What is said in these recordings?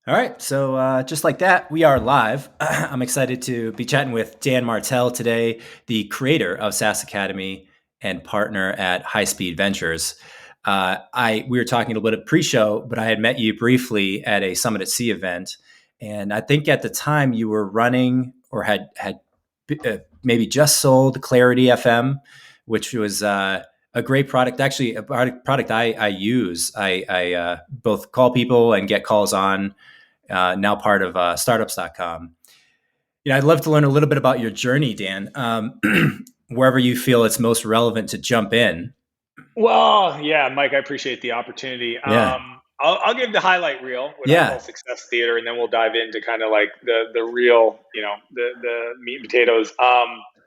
All right, so just like that, we are live. I'm excited to be chatting with Dan Martell today, the creator of SaaS Academy and partner at High Speed Ventures. We were talking a little bit of pre-show, but I had met you briefly at a Summit at Sea event, and I think at the time you were running or had maybe just sold Clarity FM, which was a great product. Actually, a product I use. I both call people and get calls on. Now part of startups.com. I'd love to learn a little bit about your journey, Dan, wherever you feel it's most relevant to jump in. Well, yeah, Mike, I appreciate the opportunity. Yeah. I'll give the highlight reel, what I call Yeah. success theater, and then we'll dive into kind of like the real, the meat and potatoes.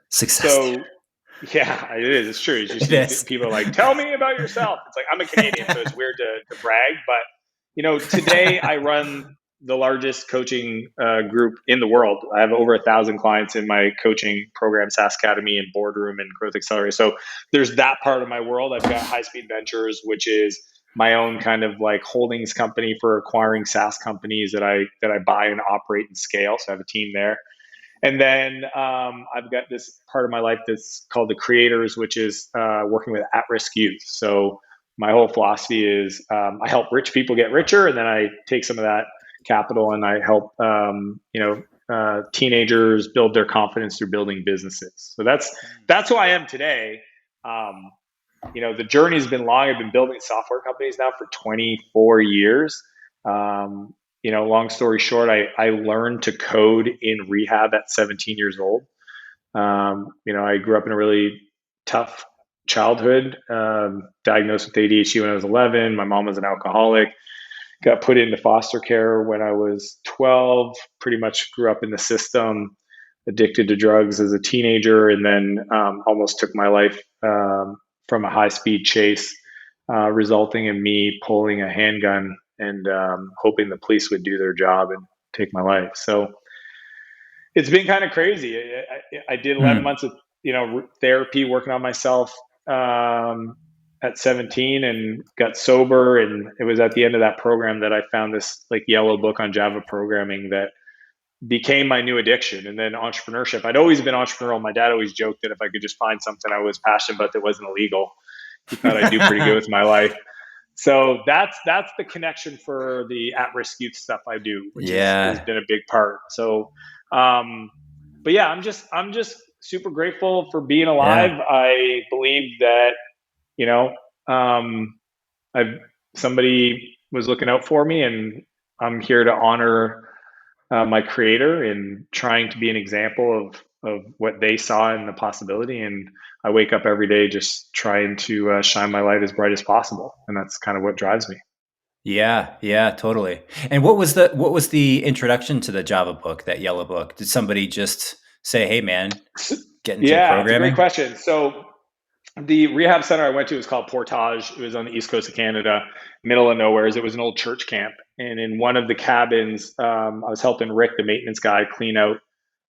Success theater. So yeah, it is. It's true. You It see is. people like, tell me about yourself. It's like I'm a Canadian, so it's weird to brag, but today I run the largest coaching group in the world. I have over 1,000 clients in my coaching program, SaaS Academy and Boardroom and Growth Accelerator. So there's that part of my world. I've got High Speed Ventures, which is my own kind of like holdings company for acquiring SaaS companies that I buy and operate and scale. So I have a team there. And then I've got this part of my life that's called the creators, which is working with at-risk youth. So my whole philosophy is I help rich people get richer, and then I take some of that capital and I help teenagers build their confidence through building businesses. So that's who I am today. The journey's been long. I've been building software companies now for 24 years. Long story short, I learned to code in rehab at 17 years old. I grew up in a really tough childhood, diagnosed with ADHD when I was 11. My mom was an alcoholic, got put into foster care when I was 12, pretty much grew up in the system, addicted to drugs as a teenager, and then almost took my life from a high speed chase, resulting in me pulling a handgun and hoping the police would do their job and take my life. So it's been kind of crazy. I did 11 months of therapy, working on myself at 17, and got sober. And it was at the end of that program that I found this like yellow book on Java programming that became my new addiction. And then entrepreneurship. I'd always been entrepreneurial. My dad always joked that if I could just find something I was passionate about that wasn't illegal, he thought I'd do pretty good with my life. So that's the connection for the at-risk youth stuff I do, which has been a big part. So, but yeah, I'm just super grateful for being alive. Yeah. I believe that somebody was looking out for me, and I'm here to honor my creator and trying to be an example of what they saw in the possibility. And I wake up every day just trying to shine my light as bright as possible, and that's kind of what drives me. Yeah, totally. And what was the introduction to the Java book, that yellow book? Did somebody just say, "Hey, man, get into Yeah, it's a great programming"? question. So the rehab center I went to was called Portage. It was on the east coast of Canada, middle of nowhere. It was an old church camp, and in one of the cabins, I was helping Rick, the maintenance guy, clean out.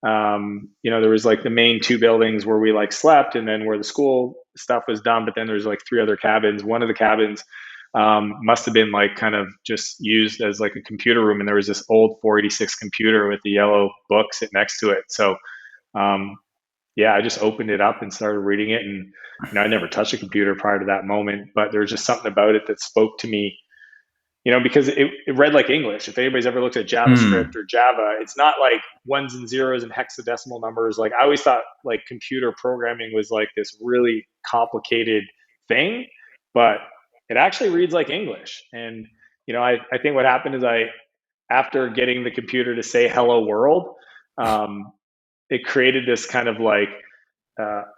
There was like the main two buildings where we like slept, and then where the school stuff was done. But then there's like three other cabins. One of the cabins must have been like kind of just used as like a computer room, and there was this old 486 computer with the yellow book sitting next to it. So um, yeah, I just opened it up and started reading it. And, I never touched a computer prior to that moment, but there was just something about it that spoke to me, because it read like English. If anybody's ever looked at JavaScript or Java, it's not like ones and zeros and hexadecimal numbers. Like I always thought like computer programming was like this really complicated thing, but it actually reads like English. And, I think what happened is after getting the computer to say hello world, it created this kind of like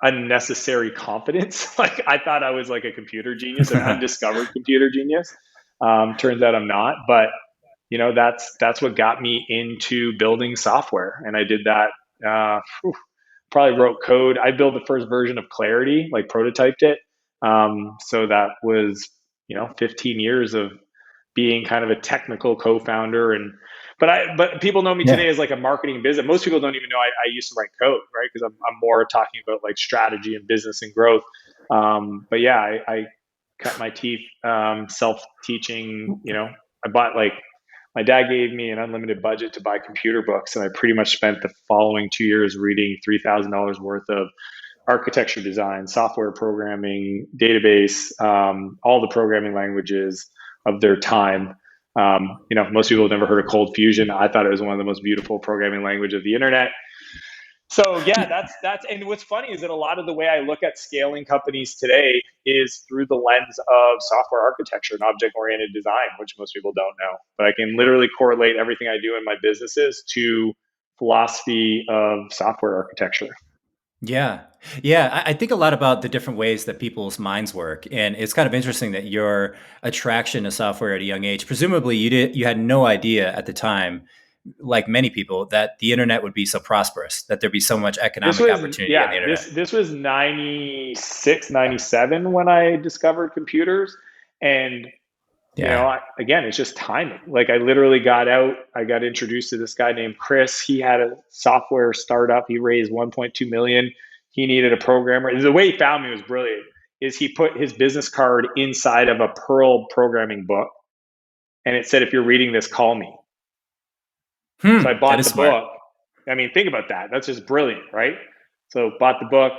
unnecessary confidence. Like I thought I was like a computer genius, an undiscovered computer genius. Turns out I'm not, but that's what got me into building software, and I did that. Probably wrote code. I built the first version of Clarity, like prototyped it. So that was 15 years of being kind of a technical co-founder. And but people know me today as like a marketing business. Most people don't even know I used to write code, right? Because I'm more talking about like strategy and business and growth. But yeah, I cut my teeth self-teaching. I bought like my dad gave me an unlimited budget to buy computer books, and I pretty much spent the following 2 years reading $3,000 worth of architecture design, software programming, database, all the programming languages of their time. Most people have never heard of Cold Fusion. I thought it was one of the most beautiful programming language of the internet. So yeah, that's and what's funny is that a lot of the way I look at scaling companies today is through the lens of software architecture and object-oriented design, which most people don't know. But I can literally correlate everything I do in my businesses to philosophy of software architecture. Yeah. Yeah. I think a lot about the different ways that people's minds work. And it's kind of interesting that your attraction to software at a young age, presumably you had no idea at the time, like many people, that the internet would be so prosperous, that there'd be so much This economic was opportunity on the yeah, internet. this was 96, 97 when I discovered computers. And Yeah. again, it's just timing. Like I literally I got introduced to this guy named Chris. He had a software startup. He raised 1.2 million. He needed a programmer. The way he found me was brilliant. Is he put his business card inside of a Perl programming book, and it said, "If you're reading this, call me." So I That bought is the smart. book. I mean, think about that. That's just brilliant, right? So bought the book,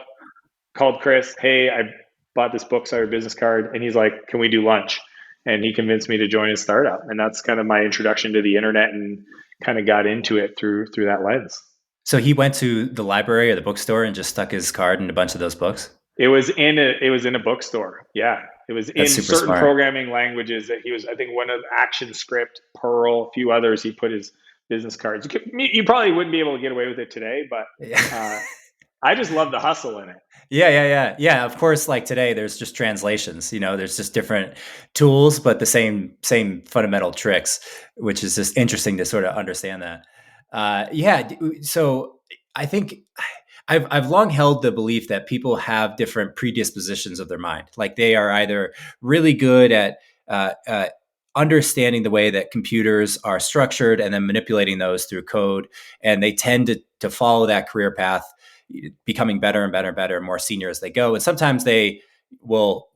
called Chris. Hey, I bought this book, saw your business card, and he's like, "Can we do lunch?" And he convinced me to join his startup, and that's kind of my introduction to the internet, and kind of got into it through that lens. So he went to the library or the bookstore and just stuck his card in a bunch of those books. It was in a bookstore. Yeah, it was That's in super certain smart. programming languages that he was. I think one of ActionScript, Perl, a few others. He put his business cards. You probably wouldn't be able to get away with it today, but Yeah. uh, I just love the hustle in it. Yeah. Of course, like today, there's just translations. There's just different tools, but the same fundamental tricks, which is just interesting to sort of understand that. Yeah. So I think I've long held the belief that people have different predispositions of their mind. Like they are either really good at understanding the way that computers are structured and then manipulating those through code, and they tend to follow that career path, becoming better and better and better and more senior as they go. And sometimes they will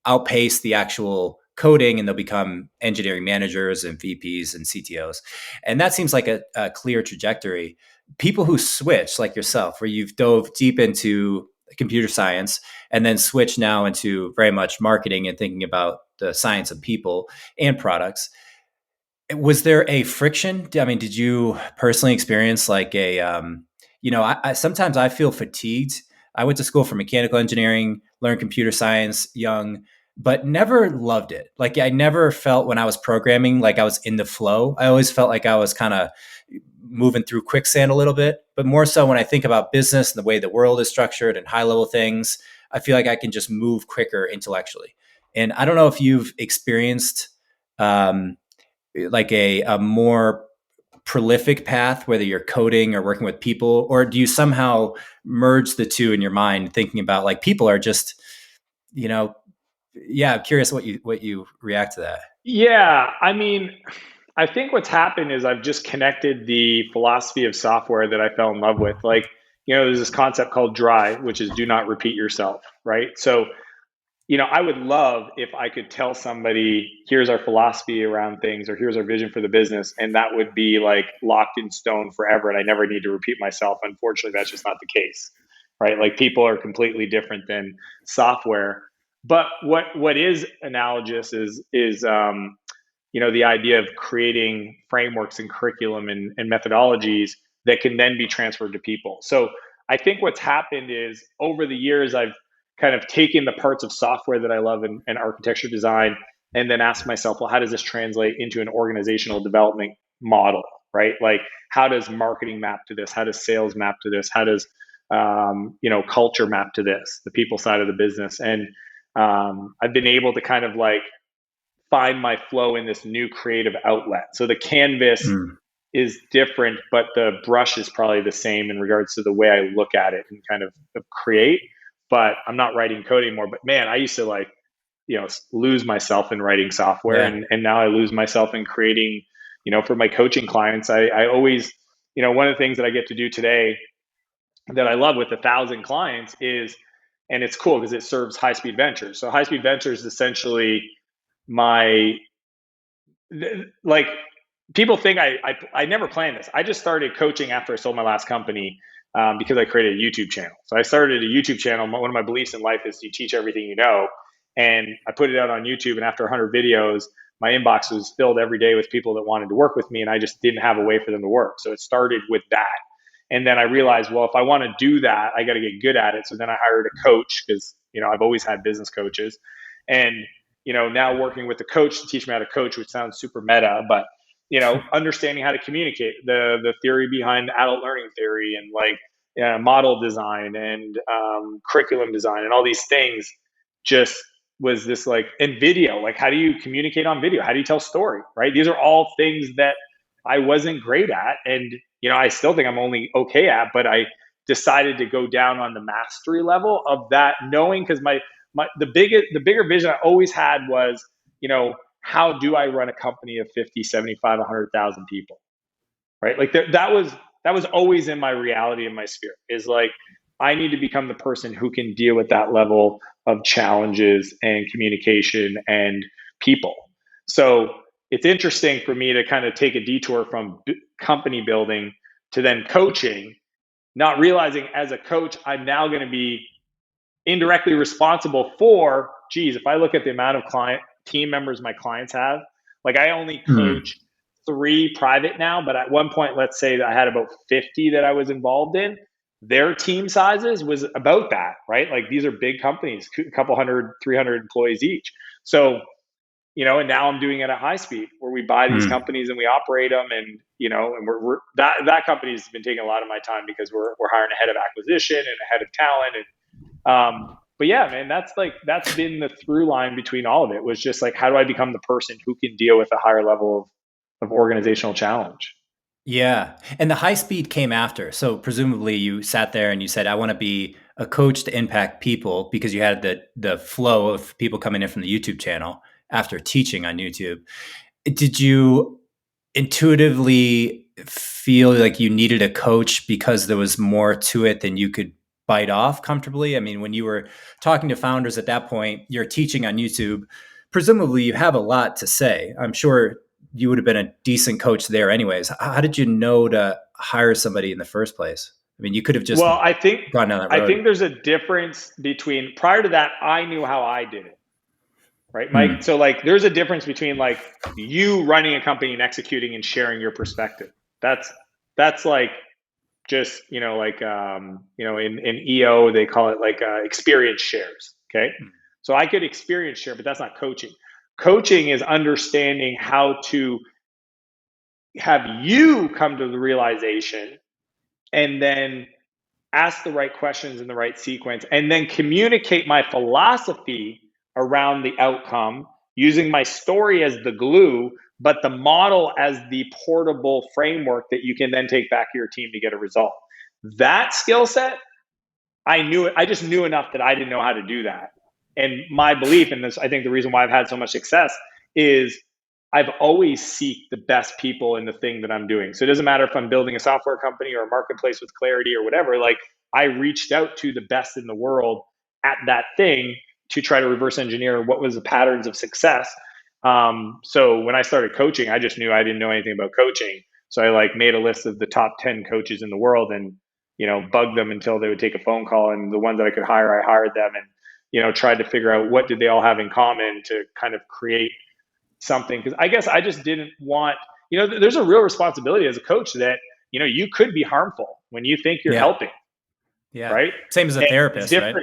outpace the actual coding and they'll become engineering managers and VPs and CTOs. And that seems like a clear trajectory. People who switch, like yourself, where you've dove deep into computer science and then switch now into very much marketing and thinking about the science of people and products. Was there a friction? I mean, did you personally experience like I sometimes I feel fatigued. I went to school for mechanical engineering, learned computer science young, but never loved it. Like I never felt when I was programming like I was in the flow. I always felt like I was kind of moving through quicksand a little bit, but more so when I think about business and the way the world is structured and high level things, I feel like I can just move quicker intellectually. And I don't know if you've experienced um, like a more prolific path, whether you're coding or working with people, or do you somehow merge the two in your mind, thinking about like people are just, you know, yeah, I'm curious what you react to that. Yeah, I mean, I think what's happened is I've just connected the philosophy of software that I fell in love with. Like, there's this concept called DRY, which is do not repeat yourself, right? So, I would love if I could tell somebody, here's our philosophy around things, or here's our vision for the business, and that would be like locked in stone forever, and I never need to repeat myself. Unfortunately, that's just not the case, right? Like people are completely different than software. But what is analogous is the idea of creating frameworks and curriculum and methodologies that can then be transferred to people. So I think what's happened is over the years, I've kind of taken the parts of software that I love and architecture design, and then asked myself, well, how does this translate into an organizational development model, right? Like, how does marketing map to this? How does sales map to this? How does culture map to this, the people side of the business? And I've been able to kind of like find my flow in this new creative outlet. So the canvas Mm. is different, but the brush is probably the same in regards to the way I look at it and kind of create. But I'm not writing code anymore. But man, I used to like, lose myself in writing software, Yeah. and now I lose myself in creating, for my coaching clients. I always, one of the things that I get to do today that I love with 1,000 clients is, and it's cool because it serves High Speed Ventures. So High Speed Ventures is essentially my like people think I never planned this. I just started coaching after I sold my last company because I created a YouTube channel. So I started a YouTube channel. One of my beliefs in life is you teach everything you know. And I put it out on YouTube. And after 100 videos, my inbox was filled every day with people that wanted to work with me. And I just didn't have a way for them to work. So it started with that. And then I realized, well, if I want to do that, I got to get good at it. So then I hired a coach because, I've always had business coaches. And, now working with a coach to teach me how to coach, which sounds super meta, but understanding how to communicate, the theory behind adult learning theory and like model design and curriculum design and all these things just was this like, and video, like how do you communicate on video? How do you tell story, right? These are all things that I wasn't great at. And, I still think I'm only okay at, but I decided to go down on the mastery level of that, knowing because the bigger vision I always had was, how do I run a company of 50, 75, 100,000 people, right? Like that was always in my reality and my spirit is like, I need to become the person who can deal with that level of challenges and communication and people. So it's interesting for me to kind of take a detour from company building to then coaching, not realizing as a coach, I'm now going to be indirectly responsible for, geez, if I look at the amount of team members my clients have, like I only coach 3 private now, but at one point, let's say that I had about 50 that I was involved in. Their team sizes was about that, right? Like these are big companies, a couple hundred, 300 employees each. So, and now I'm doing it at high speed where we buy these companies and we operate them. And, and we're that company's been taking a lot of my time because we're hiring a head of acquisition and a head of talent. And, but yeah, man, that's been the through line between all of it was just like, how do I become the person who can deal with a higher level of organizational challenge? Yeah. And the high speed came after. So presumably you sat there and you said, I want to be a coach to impact people because you had the flow of people coming in from the YouTube channel after teaching on YouTube. Did you intuitively feel like you needed a coach because there was more to it than you could bite off comfortably? I mean, when you were talking to founders at that point, you're teaching on YouTube, presumably you have a lot to say. I'm sure you would have been a decent coach there anyways. How did you know to hire somebody in the first place? I mean, you could have just Well, gone down that I road. think there's a difference between prior to that, I knew how I did it. Right, Mike? So like there's a difference between like you running a company and executing and sharing your perspective. That's like just, in EO, they call it like experience shares. Okay. So I could experience share, but that's not coaching. Coaching is understanding how to have you come to the realization and then ask the right questions in the right sequence and then communicate my philosophy around the outcome using my story as the glue, but the model as the portable framework that you can then take back to your team to get a result. That skill set, I knew it. I just knew enough that I didn't know how to do that. And my belief in this, I think the reason why I've had so much success is I've always seeked the best people in the thing that I'm doing. So it doesn't matter if I'm building a software company or a marketplace with clarity or whatever, like I reached out to the best in the world at that thing to try to reverse engineer what was the patterns of success. So when I started coaching, I just knew I didn't know anything about coaching. So I like made a list of the top 10 coaches in the world and, bugged them until they would take a phone call. And the ones that I could hire, I hired them and, tried to figure out what did they all have in common to kind of create something. Because I guess I just didn't want, there's a real responsibility as a coach that, you could be harmful when you think you're helping. Yeah. Right. Same as a therapist, right?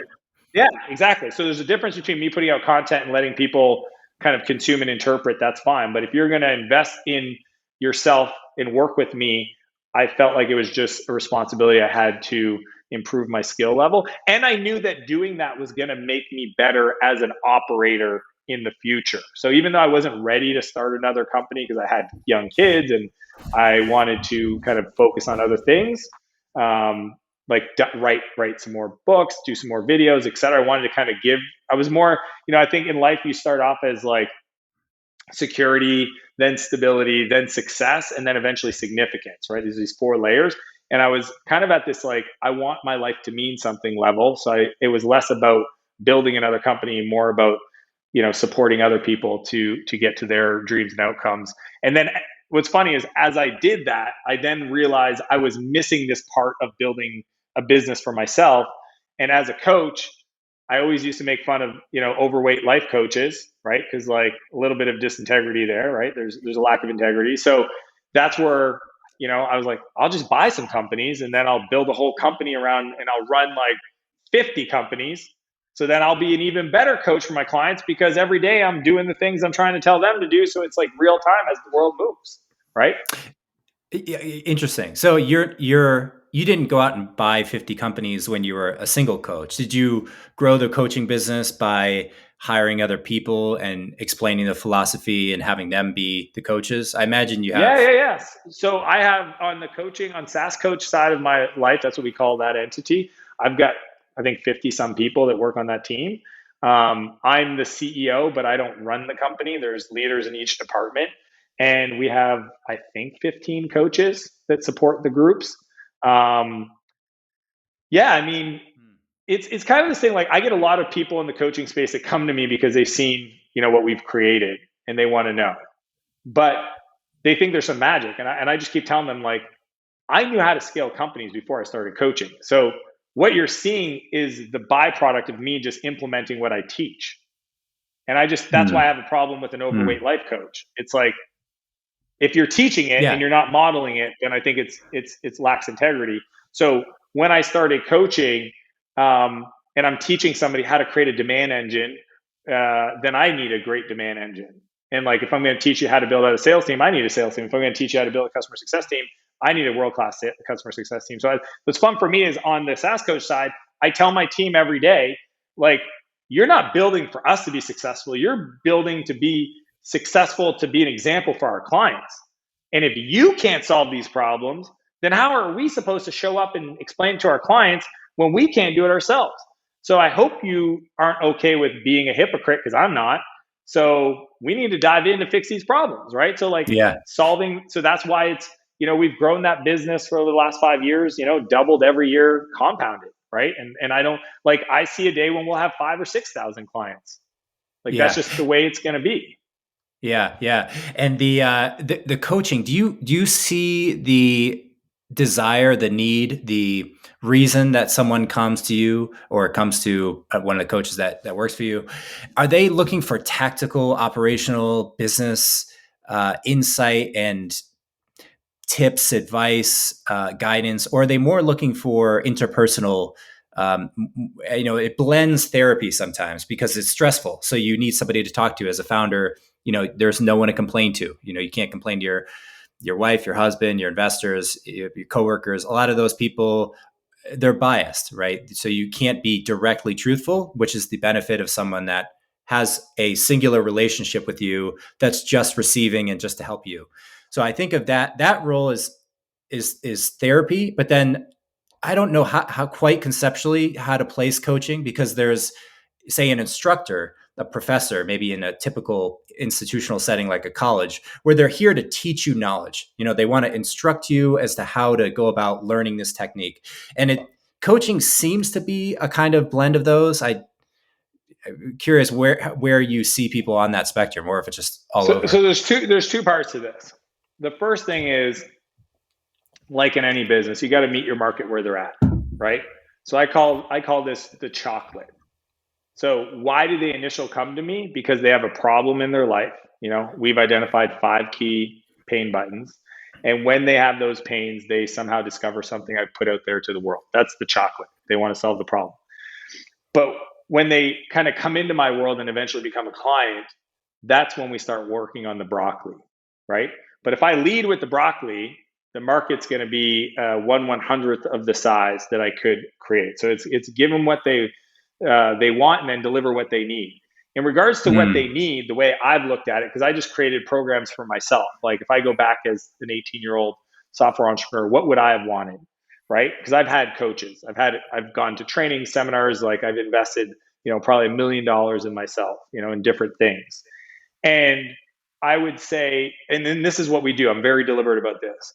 Yeah, exactly. So there's a difference between me putting out content and letting people kind of consume and interpret. That's fine. But if you're going to invest in yourself and work with me, I felt like it was just a responsibility I had to improve my skill level. And I knew that doing that was going to make me better as an operator in the future. So even though I wasn't ready to start another company because I had young kids and I wanted to kind of focus on other things, like write some more books, do some more videos, etc. I wanted to kind of I was more, I think in life you start off as like security, then stability, then success, and then eventually significance, right? There's these 4 layers. And I was kind of at this, like, I want my life to mean something level. So it was less about building another company, more about, supporting other people to get to their dreams and outcomes. And then what's funny is as I did that, I then realized I was missing this part of building a business for myself. And as a coach, I always used to make fun of, overweight life coaches, right? Because like a little bit of disintegrity there, right? There's a lack of integrity. So that's where, I was like, I'll just buy some companies and then I'll build a whole company around and I'll run like 50 companies. So then I'll be an even better coach for my clients because every day I'm doing the things I'm trying to tell them to do. So it's like real time as the world moves, right? Interesting. So you didn't go out and buy 50 companies when you were a single coach. Did you grow the coaching business by hiring other people and explaining the philosophy and having them be the coaches? I imagine you Yeah, have. yeah, yes. So I have on the coaching on SaaS coach side of my life, that's what we call that entity. I've got, I think, 50 some people that work on that team. I'm the CEO, but I don't run the company. There's leaders in each department. And we have, I think, 15 coaches that support the groups. Um, yeah, I mean, it's kind of this thing. Like I get a lot of people in the coaching space that come to me because they've seen, what we've created and they want to know. But they think there's some magic. And I just keep telling them, like, I knew how to scale companies before I started coaching. So what you're seeing is the byproduct of me just implementing what I teach. And that's why I Mm, have a problem with an overweight mm. life coach. It's like, if you're teaching it and Yeah. you're not modeling it, then I think it's lacks integrity. So when I started coaching, and I'm teaching somebody how to create a demand engine, then I need a great demand engine. And like, if I'm going to teach you how to build out a sales team, I need a sales team. If I'm going to teach you how to build a customer success team, I need a world-class customer success team. So what's fun for me is on the SaaS coach side, I tell my team every day, like, you're not building for us to be successful. You're building to be successful, to be an example for our clients. And if you can't solve these problems, then how are we supposed to show up and explain to our clients when we can't do it ourselves? So I hope you aren't okay with being a hypocrite, because I'm not. So we need to dive in to fix these problems, right? So like Yeah. so that's why it's, we've grown that business for the last 5 years, doubled every year, compounded, right? And I don't, like, I see a day when we'll have 5 or 6,000 clients. Like that's Yeah. just the way it's going to be. Yeah, yeah. And the coaching, do you see the desire, the need, the reason that someone comes to you or comes to one of the coaches that works for you? Are they looking for tactical, operational, business insight and tips, advice, guidance, or are they more looking for interpersonal? It blends therapy sometimes because it's stressful. So you need somebody to talk to as a founder. There's no one to complain to. You can't complain to your wife, your husband, your investors, your coworkers. A lot of those people, they're biased, right? So you can't be directly truthful, which is the benefit of someone that has a singular relationship with you that's just receiving and just to help you. So I think of that role is therapy, but then I don't know how quite conceptually how to place coaching, because there's, say, an instructor, a professor, maybe in a typical institutional setting like a college, where they're here to teach you knowledge. They want to instruct you as to how to go about learning this technique. And coaching seems to be a kind of blend of those. I'm curious where you see people on that spectrum, or if it's just all So over. there's two parts to this. The first thing is, like in any business, you got to meet your market where they're at, right? So I call this the chocolate. So why do they initially come to me? Because they have a problem in their life. We've identified 5 key pain buttons. And when they have those pains, they somehow discover something I've put out there to the world. That's the chocolate. They want to solve the problem. But when they kind of come into my world and eventually become a client, that's when we start working on the broccoli, right? But if I lead with the broccoli, the market's going to be 1/100th of the size that I could create. So it's give them what they want and then deliver what they need. In regards to what they Mm. need, the way I've looked at it, because I just created programs for myself. Like if I go back as an 18-year-old software entrepreneur, what would I have wanted? Right? Because I've had coaches, I've gone to training seminars, like I've invested, probably $1 million in myself, in different things. And I would say, and then this is what we do. I'm very deliberate about this.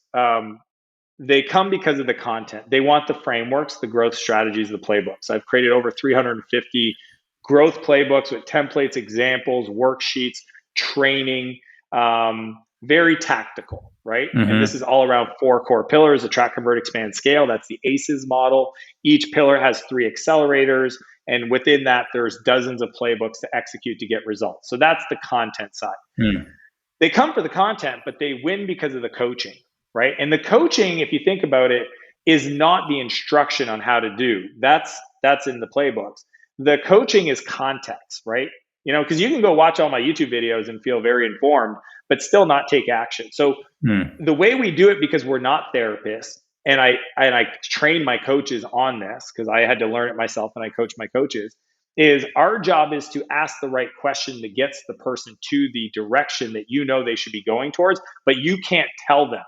They come because of the content. They want the frameworks, the growth strategies, the playbooks. I've created over 350 growth playbooks with templates, examples, worksheets, training, very tactical, right? And this Mm-hmm. is all around 4 core pillars: attract, convert, expand, scale. That's the ACEs model. Each pillar has 3 accelerators. And within that, there's dozens of playbooks to execute to get results. So that's the content side. Mm. They come for the content, but they win because of the coaching, right? And the coaching, if you think about it, is not the instruction on how to do. That's in the playbooks. The coaching is context, right? Because you can go watch all my YouTube videos and feel very informed, but still not take action. So Mm. the way we do it, because we're not therapists, and I train my coaches on this because I had to learn it myself and I coach my coaches, is our job is to ask the right question that gets the person to the direction that they should be going towards, but you can't tell them.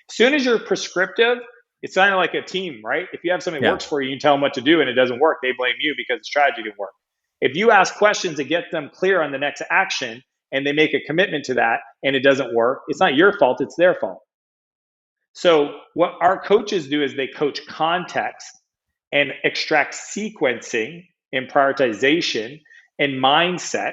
As soon as you're prescriptive, it's kind of like a team, right? If you have something that Yeah. works for you, you tell them what to do and it doesn't work, they blame you because the strategy didn't work. If you ask questions to get them clear on the next action and they make a commitment to that and it doesn't work, it's not your fault, it's their fault. So what our coaches do is they coach context and extract sequencing and prioritization and mindset,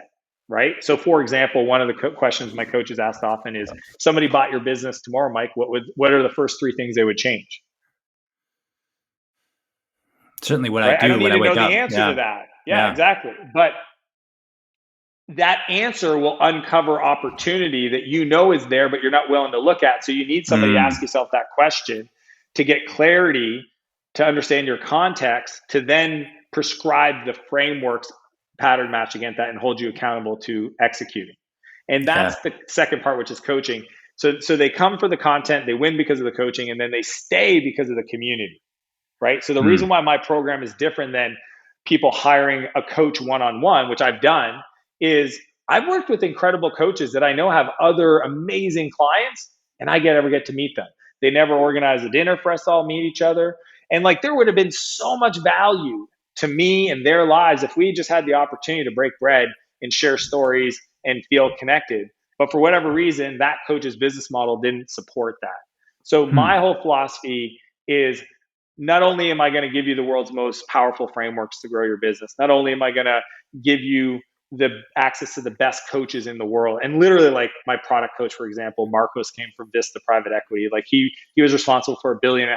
right? So for example, one of the questions my coaches asked often is, somebody bought your business tomorrow, Mike, what are the first 3 things they would change? Certainly what I Right? I do don't need when I to know wake the up. answer to Yeah. that. Yeah, Yeah. exactly. But that answer will uncover opportunity that is there, but you're not willing to look at. So you need somebody to ask Mm. yourself that question to get clarity, to understand your context, to then prescribe the frameworks, pattern match against that, and hold you accountable to executing. And Yeah. that's the second part, which is coaching. So they come for the content, they win because of the coaching, and then they stay because of the community, right? So the reason Mm. why my program is different than people hiring a coach one-on-one, which I've done, is I've worked with incredible coaches that I know have other amazing clients, and I never get to meet them. They never organize a dinner for us to all meet each other. And like, there would have been so much value to me and their lives if we just had the opportunity to break bread and share stories and feel connected. But for whatever reason, that coach's business model didn't support that. So my Hmm. whole philosophy is, not only am I going to give you the world's most powerful frameworks to grow your business, not only am I going to give you the access to the best coaches in the world. And literally, like my product coach, for example, Marcos, came from Vista Private Equity. Like he was responsible for $1.5 billion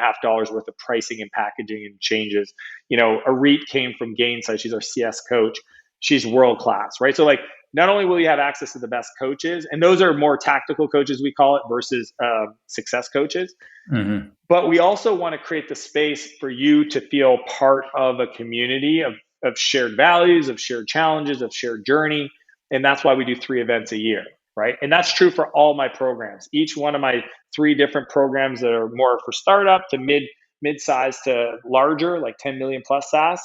worth of pricing and packaging and changes. Arit came from Gainsight. She's our CS coach. She's world class, right? So like, not only will you have access to the best coaches, and those are more tactical coaches, we call it, versus success coaches, Mm-hmm. but we also want to create the space for you to feel part of a community of shared values, of shared challenges, of shared journey. And that's why we do 3 events a year, right? And that's true for all my programs. Each one of my 3 different programs that are more for startup to mid-size to larger, like 10 million plus SaaS.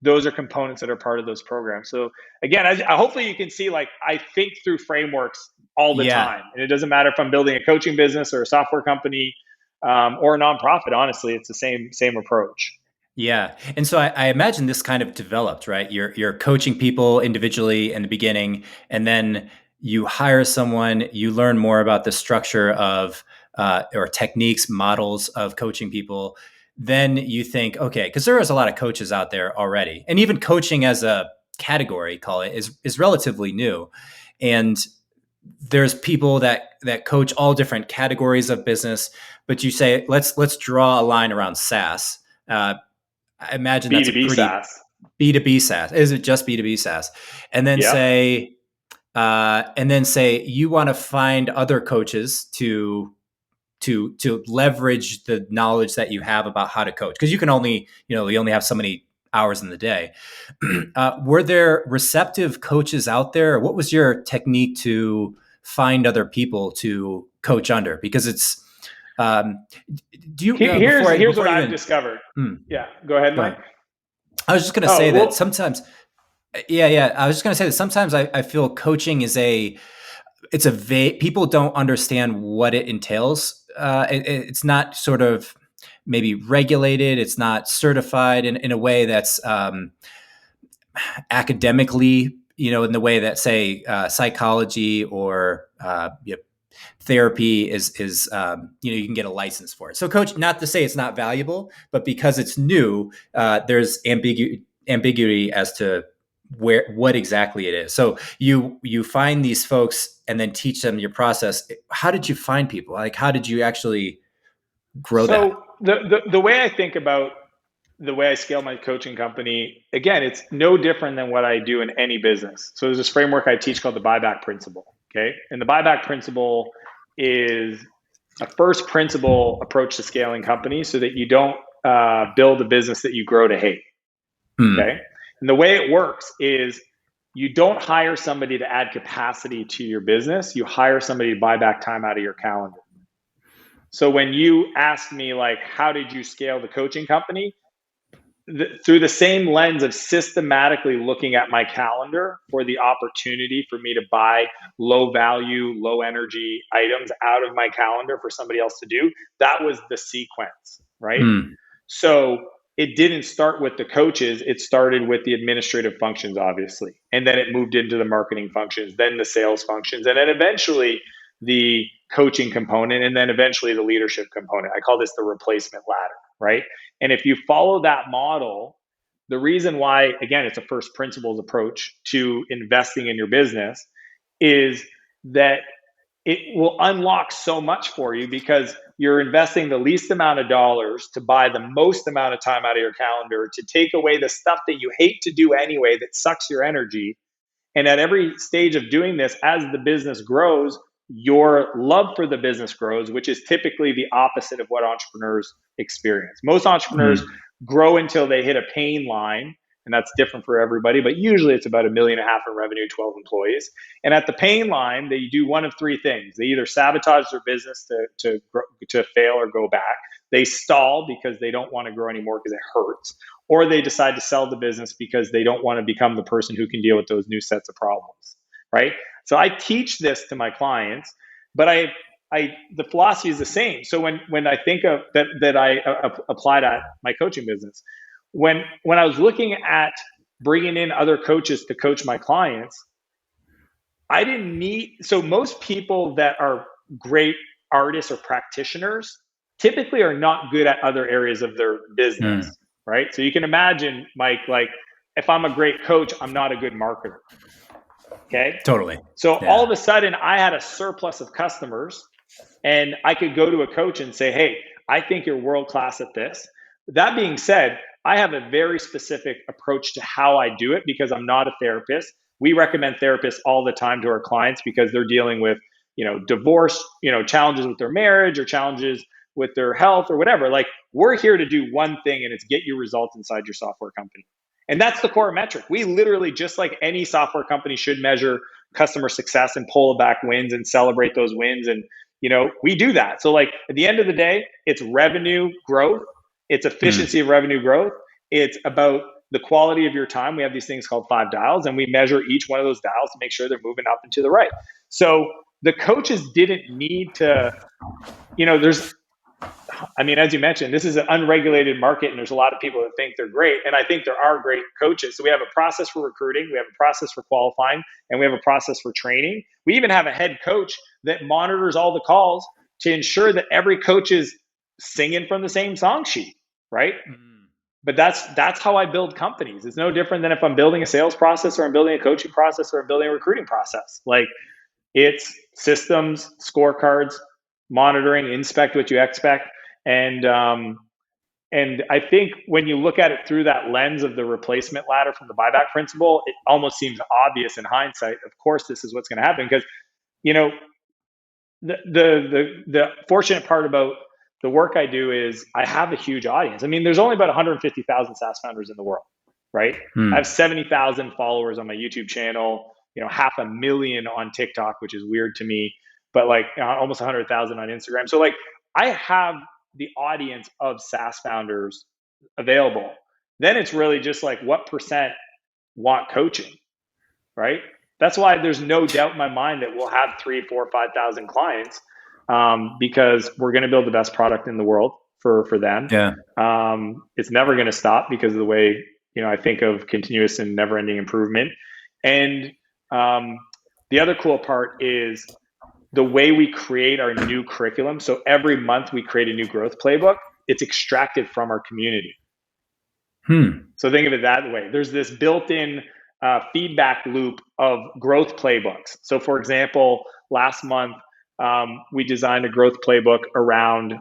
Those are components that are part of those programs. So again, hopefully you can see, like, I think through frameworks all the Yeah. time. And it doesn't matter if I'm building a coaching business or a software company, or a nonprofit. Honestly, it's the same approach. Yeah. And so I imagine this kind of developed, right? You're coaching people individually in the beginning, and then you hire someone, you learn more about the structure of or techniques, models of coaching people. Then you think, okay, because there is a lot of coaches out there already. And even coaching as a category, call it, is relatively new. And there's people that coach all different categories of business, but you say, let's draw a line around SaaS. I imagine that's a B2B pretty SaaS. B2B SaaS. Is it just B2B SaaS? And then Yep. say you want to find other coaches to leverage the knowledge that you have about how to coach, because you only have so many hours in the day. Were there receptive coaches out there? What was your technique to find other people to coach under? Because it's do you Here's what before I've even discovered. hmm, Yeah, go ahead, go Mike. ahead. I was just going to Oh say that well, sometimes, yeah. I was just going to say that sometimes I feel coaching is it's a vague, people don't understand what it entails. It's not sort of maybe regulated. It's not certified in a way that's academically, in the way that say psychology or therapy is you can get a license for it. So coach, not to say it's not valuable, but because it's new, there's ambiguity as to what exactly it is. So you find these folks and then teach them your process. How did you find people? Like, how did you actually grow that? So the way I think about the way I scale my coaching company, again, it's no different than what I do in any business. So there's this framework I teach called the buyback principle. Okay. And the buyback principle is a first principle approach to scaling companies so that you don't build a business that you grow to hate. Okay. And the way it works is you don't hire somebody to add capacity to your business. You hire somebody to buy back time out of your calendar. So when you asked me, like, how did you scale the coaching company? Through the same lens of systematically looking at my calendar for the opportunity for me to buy low value, low energy items out of my calendar for somebody else to do. That was the sequence, right? So it didn't start with the coaches. It started with the administrative functions, obviously. And then it moved into the marketing functions, then the sales functions, and then eventually the coaching component, and then eventually the leadership component. I call this the replacement ladder, right? And if you follow that model, the reason why, again, it's a first principles approach to investing in your business is that it will unlock so much for you because you're investing the least amount of dollars to buy the most amount of time out of your calendar to take away the stuff that you hate to do anyway that sucks your energy. And at every stage of doing this, as the business grows, your love for the business grows, which is typically the opposite of what entrepreneurs experience. Most entrepreneurs grow until they hit a pain line, and that's different for everybody, but usually it's about $1.5 million in revenue, 12 employees. And at the pain line, they do one of three things. They either sabotage their business to fail or go back. They stall because they don't want to grow anymore because it hurts. Or they decide to sell the business because they don't want to become the person who can deal with those new sets of problems, right? So I teach this to my clients, but the philosophy is the same. So when I think of that I applied at my coaching business, when I was looking at bringing in other coaches to coach my clients, I didn't need, so most people that are great artists or practitioners typically are not good at other areas of their business, right? So you can imagine, Mike, like if I'm a great coach, I'm not a good marketer. Okay. Totally. So all of a sudden I had a surplus of customers and I could go to a coach and say, hey, I think you're world-class at this. That being said, I have a very specific approach to how I do it because I'm not a therapist. We recommend therapists all the time to our clients because they're dealing with, divorce, challenges with their marriage or challenges with their health or whatever. Like, we're here to do one thing, and it's get you results inside your software company. And that's the core metric. We literally, just like any software company should, measure customer success and pull back wins and celebrate those wins. And, we do that. So like at the end of the day, it's revenue growth. It's efficiency of revenue growth. It's about the quality of your time. We have these things called 5 dials, and we measure each one of those dials to make sure they're moving up and to the right. So the coaches didn't need to, as you mentioned, this is an unregulated market and there's a lot of people that think they're great. And I think there are great coaches. So we have a process for recruiting, we have a process for qualifying, and we have a process for training. We even have a head coach that monitors all the calls to ensure that every coach is singing from the same song sheet, right? But that's how I build companies. It's no different than if I'm building a sales process or I'm building a coaching process or I'm building a recruiting process. Like, it's systems, scorecards, monitoring, inspect what you expect. And I think when you look at it through that lens of the replacement ladder from the buyback principle, it almost seems obvious in hindsight. Of course, this is what's going to happen because, the fortunate part about the work I do is I have a huge audience. I mean, there's only about 150,000 SaaS founders in the world, right? I have 70,000 followers on my YouTube channel, 500,000 on TikTok, which is weird to me, but like almost 100,000 on Instagram. So like I have the audience of SaaS founders available. Then it's really just like what percent want coaching, right? That's why there's no doubt in my mind that we'll have 3,000, 4,000, 5,000 clients because we're going to build the best product in the world for them. Yeah. It's never going to stop because of the way, I think of continuous and never-ending improvement. And the other cool part is the way we create our new curriculum. So every month we create a new growth playbook. It's extracted from our community. So think of it that way. There's this built-in feedback loop of growth playbooks. So, for example, last month we designed a growth playbook around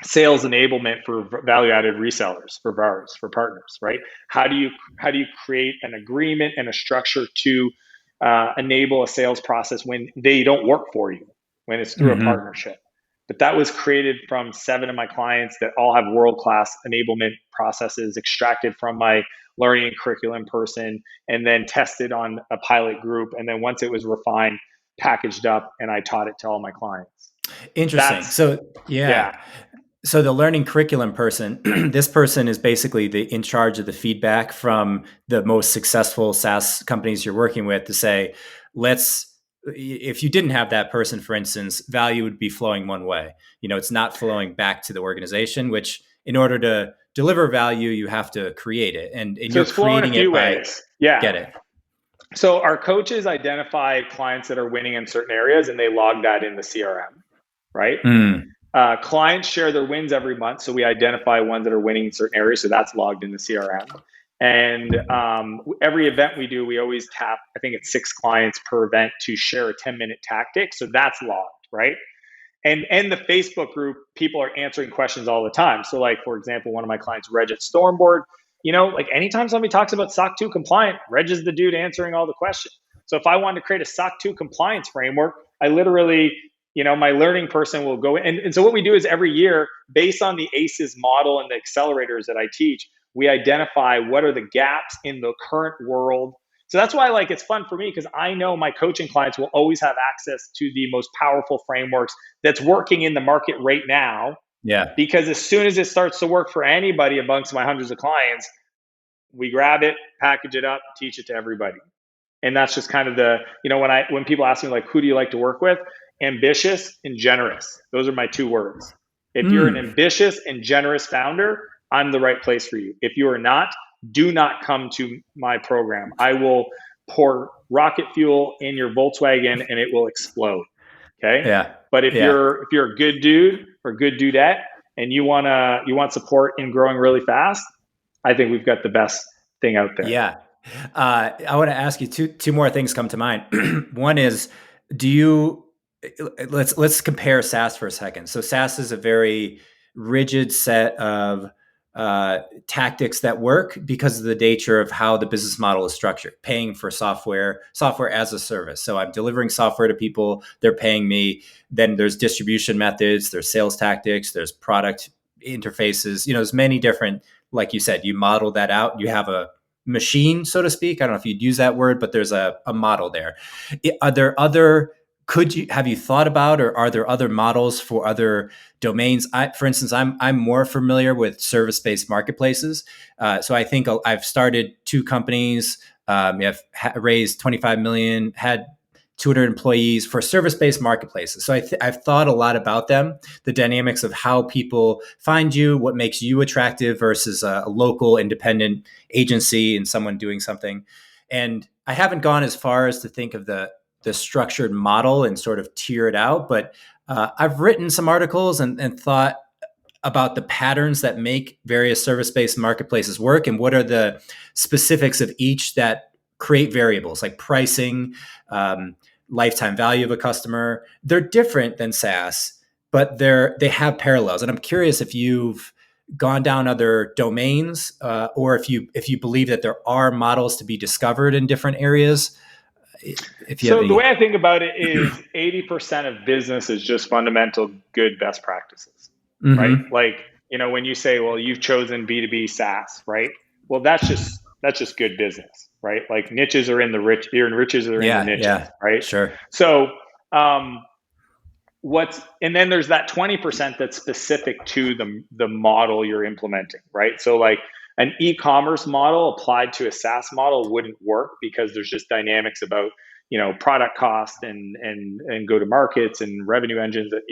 sales enablement for value-added resellers, for VARs, for partners, right? How do you create an agreement and a structure to enable a sales process when they don't work for you, when it's through a partnership? But that was created from 7 of my clients that all have world-class enablement processes extracted from my learning and curriculum person, and then tested on a pilot group. And then once it was refined, packaged up, and I taught it to all my clients. Interesting. So yeah. So the learning curriculum person, this person is basically in charge of the feedback from the most successful SaaS companies you're working with to say, if you didn't have that person, for instance, value would be flowing one way. It's not flowing back to the organization, which in order to deliver value, you have to create it. And So you're it's flowing creating a few it by, ways. Yeah. Get it. So our coaches identify clients that are winning in certain areas, and they log that in the CRM, right? Clients share their wins every month, so we identify ones that are winning in certain areas, so that's logged in the CRM. And every event we do, we always tap, I think it's 6 clients per event to share a 10-minute tactic, so that's logged, right? And the Facebook group, people are answering questions all the time. So like, for example, one of my clients, Reg at Stormboard, like anytime somebody talks about SOC 2 compliant, Reg is the dude answering all the questions. So if I wanted to create a SOC 2 compliance framework, I literally, my learning person will go in. And so what we do is every year, based on the ACEs model and the accelerators that I teach, we identify what are the gaps in the current world. So that's why it's fun for me, because I know my coaching clients will always have access to the most powerful frameworks that's working in the market right now. Yeah. Because as soon as it starts to work for anybody amongst my hundreds of clients, we grab it, package it up, teach it to everybody. And that's just kind of when people ask me who do you like to work with? Ambitious and generous. Those are my 2 words. If you're an ambitious and generous founder, I'm the right place for you. If you are not, do not come to my program. I will pour rocket fuel in your Volkswagen and it will explode. Okay. Yeah. But if you're a good dude or good dudette and you want support in growing really fast, I think we've got the best thing out there. Yeah. I want to ask you two more things come to mind. One is, let's compare SaaS for a second. So SaaS is a very rigid set of tactics that work because of the nature of how the business model is structured, paying for software as a service. So I'm delivering software to people, they're paying me. Then there's distribution methods, there's sales tactics, there's product interfaces. There's many different, like you said, you model that out. You have a machine, so to speak. I don't know if you'd use that word, but there's a model there. Have you thought about, or are there other models for other domains? For instance, I'm more familiar with service-based marketplaces. So I think I've started 2 companies. I've raised 25 million, had 200 employees for service-based marketplaces. So I've thought a lot about them, the dynamics of how people find you, what makes you attractive versus a local independent agency and someone doing something. And I haven't gone as far as to think of the structured model and sort of tier it out, but I've written some articles and thought about the patterns that make various service-based marketplaces work and what are the specifics of each that create variables like pricing, lifetime value of a customer. They're different than SaaS, but they have parallels. And I'm curious if you've gone down other domains, or if you believe that there are models to be discovered in different areas. The way I think about it is 80% of business is just fundamental good best practices, right? When you say, well, you've chosen B2B SaaS, right? Well, that's just good business, right? Niches are in the rich, and riches are in the niches, right? Sure. So, and then there's that 20% that's specific to the model you're implementing, right? So an e-commerce model applied to a SaaS model wouldn't work because there's just dynamics about, product cost and go to markets and revenue engines that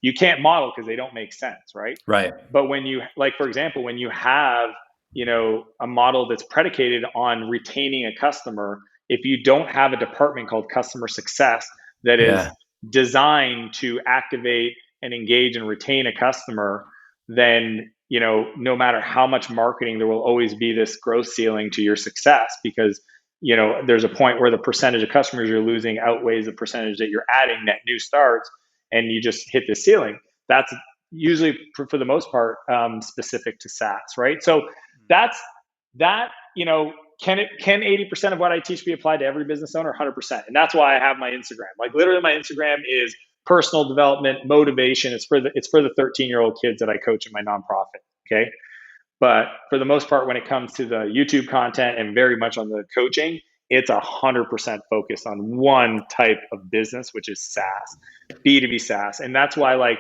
you can't model because they don't make sense, right? Right. But when you, for example, when you have, a model that's predicated on retaining a customer, if you don't have a department called customer success that is designed to activate and engage and retain a customer, then no matter how much marketing, there will always be this growth ceiling to your success because, there's a point where the percentage of customers you're losing outweighs the percentage that you're adding net new starts, and you just hit the ceiling. That's usually, for the most part, specific to SaaS, right? So that's that. Can 80% of what I teach be applied to every business owner? 100%. And that's why I have my Instagram. Like literally, my Instagram is personal development, motivation. It's for the 13-year-old kids that I coach in my nonprofit. Okay. But for the most part, when it comes to the YouTube content and very much on the coaching, it's 100% focused on one type of business, which is SaaS, B2B SaaS. And that's why,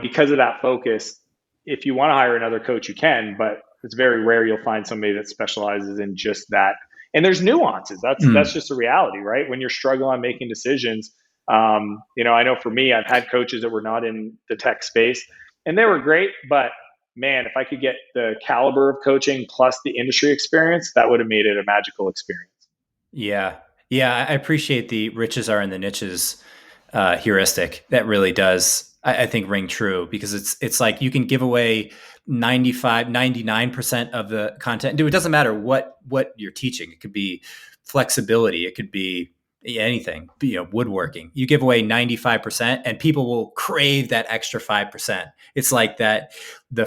because of that focus, if you want to hire another coach, you can, but it's very rare you'll find somebody that specializes in just that. And there's nuances. That's just a reality, right? When you're struggling on making decisions, I know for me, I've had coaches that were not in the tech space and they were great, but man, if I could get the caliber of coaching plus the industry experience, that would have made it a magical experience. Yeah. Yeah. I appreciate the riches are in the niches heuristic. That really does, I think, ring true, because it's like you can give away 95, 99% of the content. Dude, it doesn't matter what you're teaching. It could be flexibility. It could be anything, woodworking. You give away 95% and people will crave that extra 5%. It's like that, not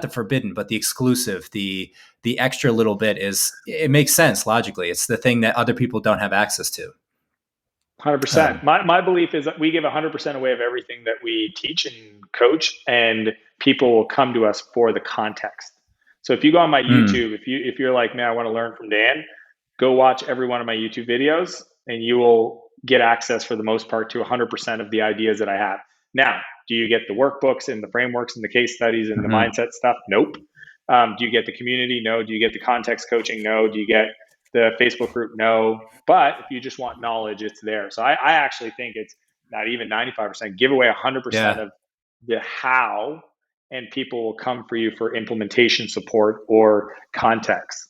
the forbidden, but the exclusive, the extra little bit it makes sense logically. It's the thing that other people don't have access to. 100%. My belief is that we give 100% away of everything that we teach and coach, and people will come to us for the context. So if you go on my YouTube, if you're like, man, I want to learn from Dan, go watch every one of my YouTube videos, and you will get access for the most part to 100% of the ideas that I have. Now, do you get the workbooks and the frameworks and the case studies and the mindset stuff? Nope. Do you get the community? No. Do you get the context coaching? No. Do you get the Facebook group? No. But if you just want knowledge, it's there. So I actually think it's not even 95%. Give away 100% of the how, and people will come for you for implementation support or context.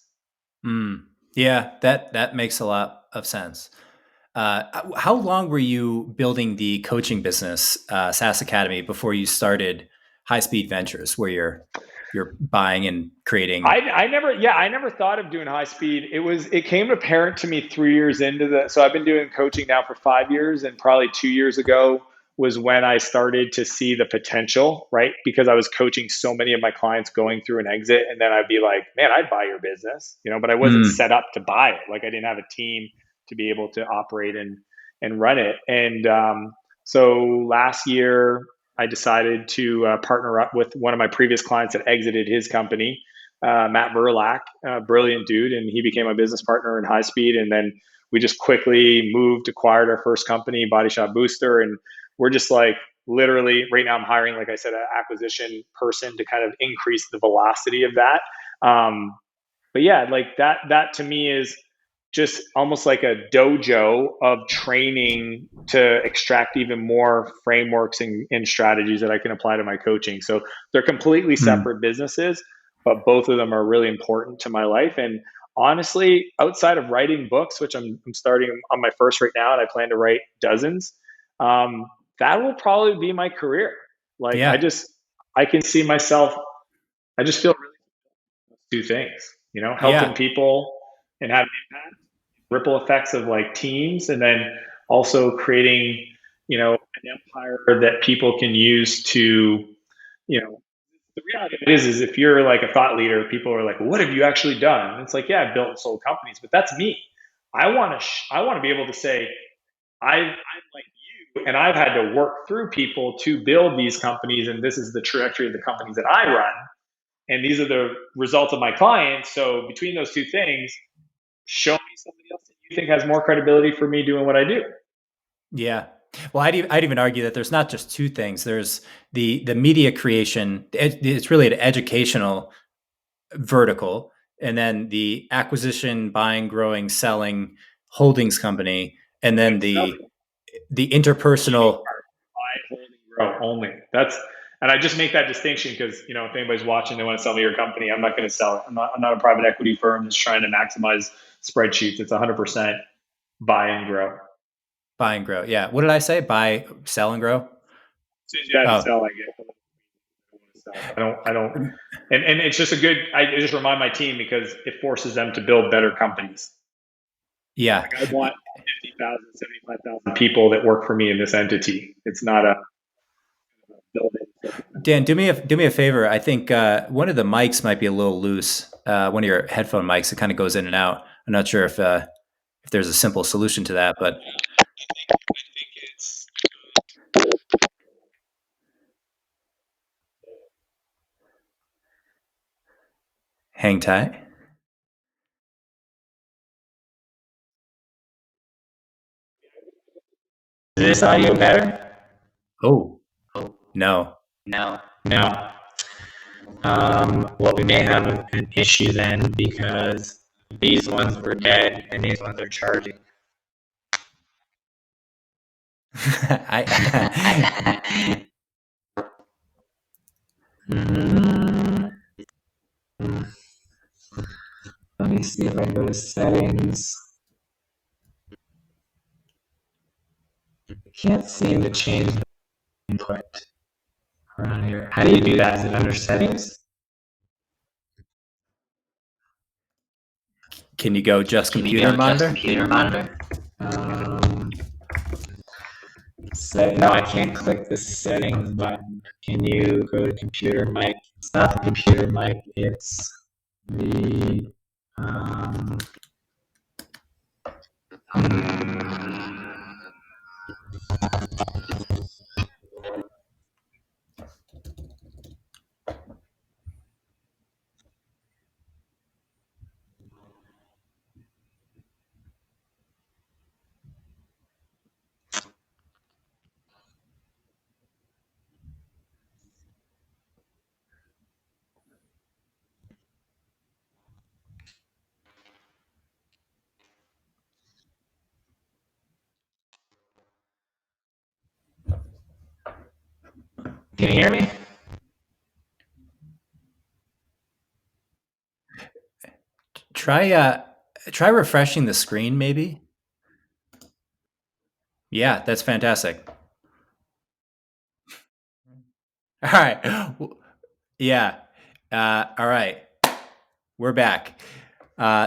Yeah, that makes a lot of sense. How long were you building the coaching business, SaaS Academy, before you started High Speed Ventures, where you're buying and creating? I never thought of doing high speed. It came apparent to me 3 years into so I've been doing coaching now for 5 years, and probably 2 years ago was when I started to see the potential, right? Because I was coaching so many of my clients going through an exit, and then I'd be like, man, I'd buy your business, but I wasn't set up to buy it. Like I didn't have a team to be able to operate and run it. And so last year, I decided to partner up with one of my previous clients that exited his company, Matt Verlack, a brilliant dude, and he became my business partner in High Speed. And then we just quickly acquired our first company, Body Shop Booster, and we're just like literally right now I'm hiring, like I said, an acquisition person to kind of increase the velocity of that. But yeah, like that to me is just almost like a dojo of training to extract even more frameworks and strategies that I can apply to my coaching. So they're completely separate businesses, but both of them are really important to my life. And honestly, outside of writing books, which I'm starting on my first right now, and I plan to write dozens, that will probably be my career. Like I can see myself, I just feel really two things, helping people and having impact, ripple effects of like teams, and then also creating, an empire that people can use to, the reality of it is if you're like a thought leader, people are like, well, what have you actually done? And it's like, yeah, I've built and sold companies, but that's me. I want to be able to say, I'm like you, and I've had to work through people to build these companies, and this is the trajectory of the companies that I run, and these are the results of my clients. So between those two things, show me somebody else that you think has more credibility for me doing what I do. Yeah. Well, I'd even argue that there's not just two things. There's the media creation. It's really an educational vertical, and then the acquisition, buying, growing, selling holdings company, and then the interpersonal. Buy, hold, and grow only. And I just make that distinction because if anybody's watching, they want to sell me your company. I'm not going to sell it. I'm not a private equity firm that's trying to maximize spreadsheets. It's 100% buy and grow. Buy and grow. Yeah. What did I say? Buy, sell, and grow. As soon as you have to sell, I get stuff. I don't, and it's just I just remind my team because it forces them to build better companies. Yeah. Like I want 50,000, 75,000 people that work for me in this entity. It's not a building. Dan, do me a favor. I think one of the mics might be a little loose. One of your headphone mics, it kind of goes in and out. I'm not sure if there's a simple solution to that, but I think it's hang tight. Is this audio better? Oh, no. No. Well, we may have an issue then because these ones were dead and these ones are charging. Let me see if I go to settings. I can't seem to change the input around here. How do you do that? Is it under settings? Can you go just computer monitor? No, I can't click the settings button. Can you go to computer mic? It's not the computer mic, it's the Can you hear me? Try refreshing the screen, maybe. Yeah, that's fantastic. All right. Yeah. All right. We're back.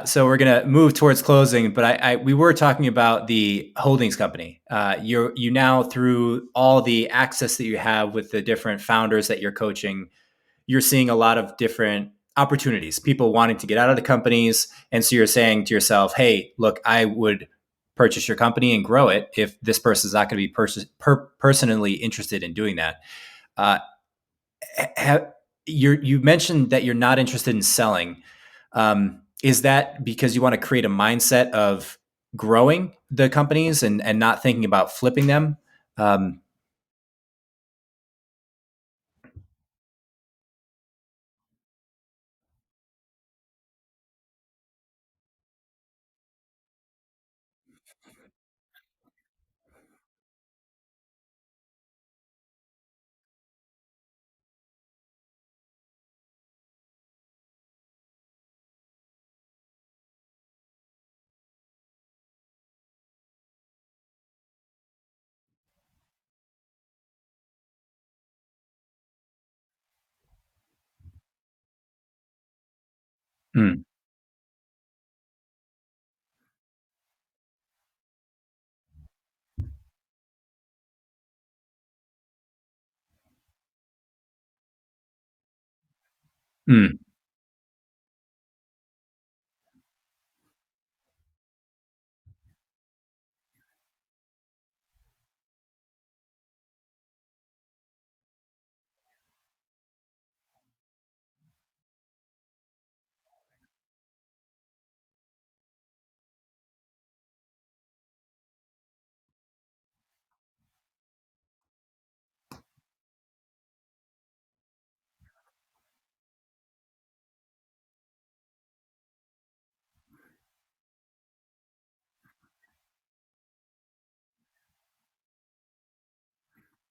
So we're gonna move towards closing, but we were talking about the holdings company. You now, through all the access that you have with the different founders that you're coaching, you're seeing a lot of different opportunities, people wanting to get out of the companies. And so you're saying to yourself, hey, look, I would purchase your company and grow it if this person's not going to be personally interested in doing that. You mentioned that you're not interested in selling. Is that because you want to create a mindset of growing the companies and not thinking about flipping them? Mm, mm,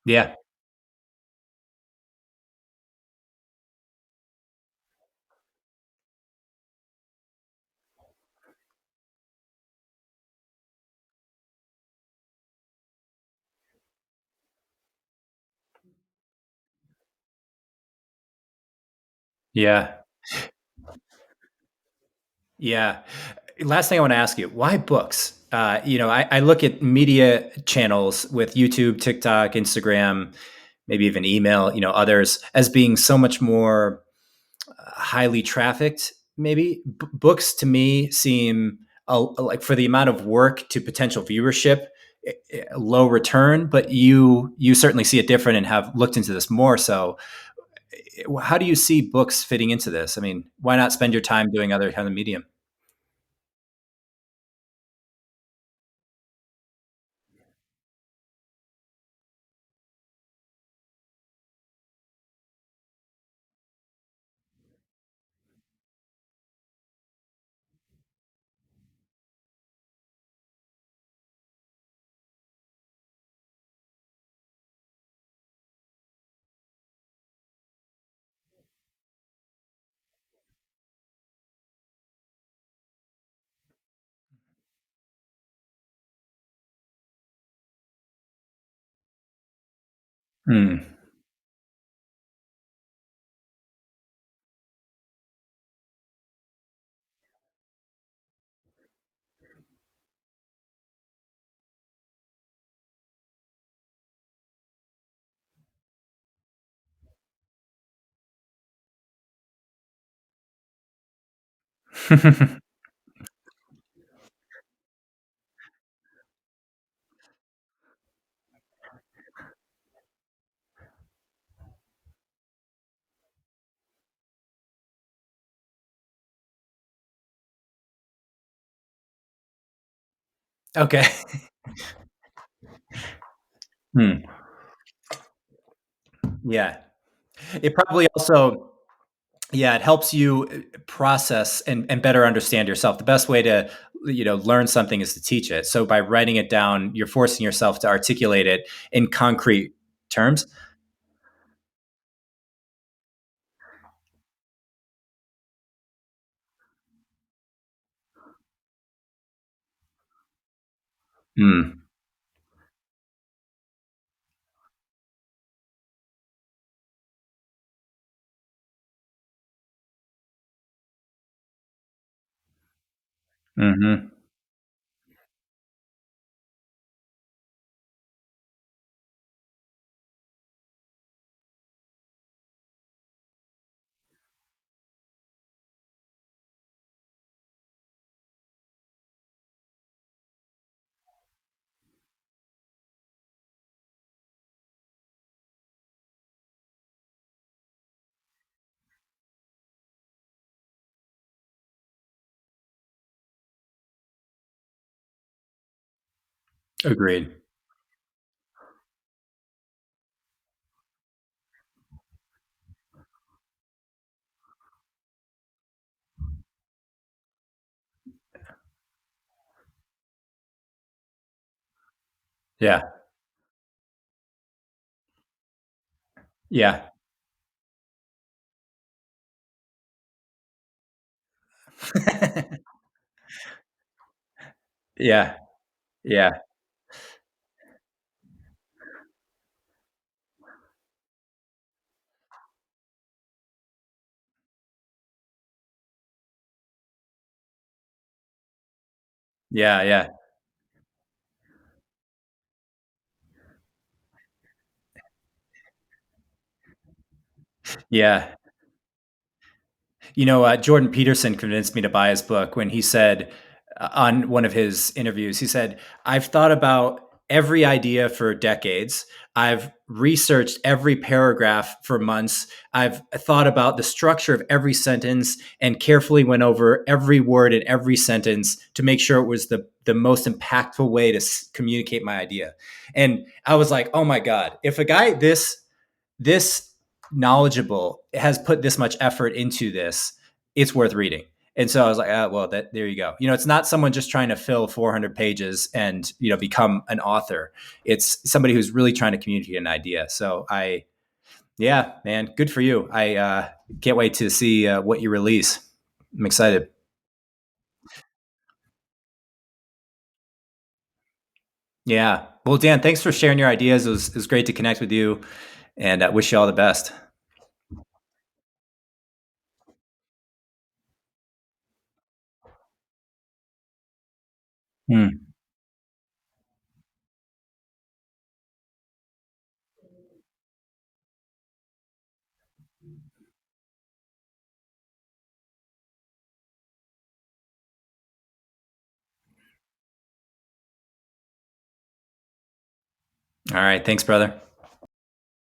yeah. Yeah. Yeah. Last thing I want to ask you, why books? I look at media channels with YouTube, TikTok, Instagram, maybe even email, others as being so much more highly trafficked. Maybe books to me seem like for the amount of work to potential viewership, low return. But you certainly see it different and have looked into this more. So, how do you see books fitting into this? I mean, why not spend your time doing other kind of medium? Hmm. Okay. Hmm. Yeah. It probably also, yeah, it helps you process and better understand yourself. The best way to, learn something is to teach it. So by writing it down, you're forcing yourself to articulate it in concrete terms. Mm. Hmm. Agreed. Yeah. Yeah. Yeah. Yeah. Yeah. Yeah. Yeah. Jordan Peterson convinced me to buy his book when he said on one of his interviews, he said, I've thought about every idea for decades. I've researched every paragraph for months. I've thought about the structure of every sentence and carefully went over every word in every sentence to make sure it was the most impactful way to communicate my idea. And I was like, oh my God, if a guy this knowledgeable has put this much effort into this, it's worth reading. And so I was like, well, that there you go. It's not someone just trying to fill 400 pages and become an author. It's somebody who's really trying to communicate an idea. So yeah, man, good for you. I can't wait to see what you release. I'm excited. Yeah. Well, Dan, thanks for sharing your ideas. It was great to connect with you, and wish you all the best. Hmm. All right. Thanks, brother.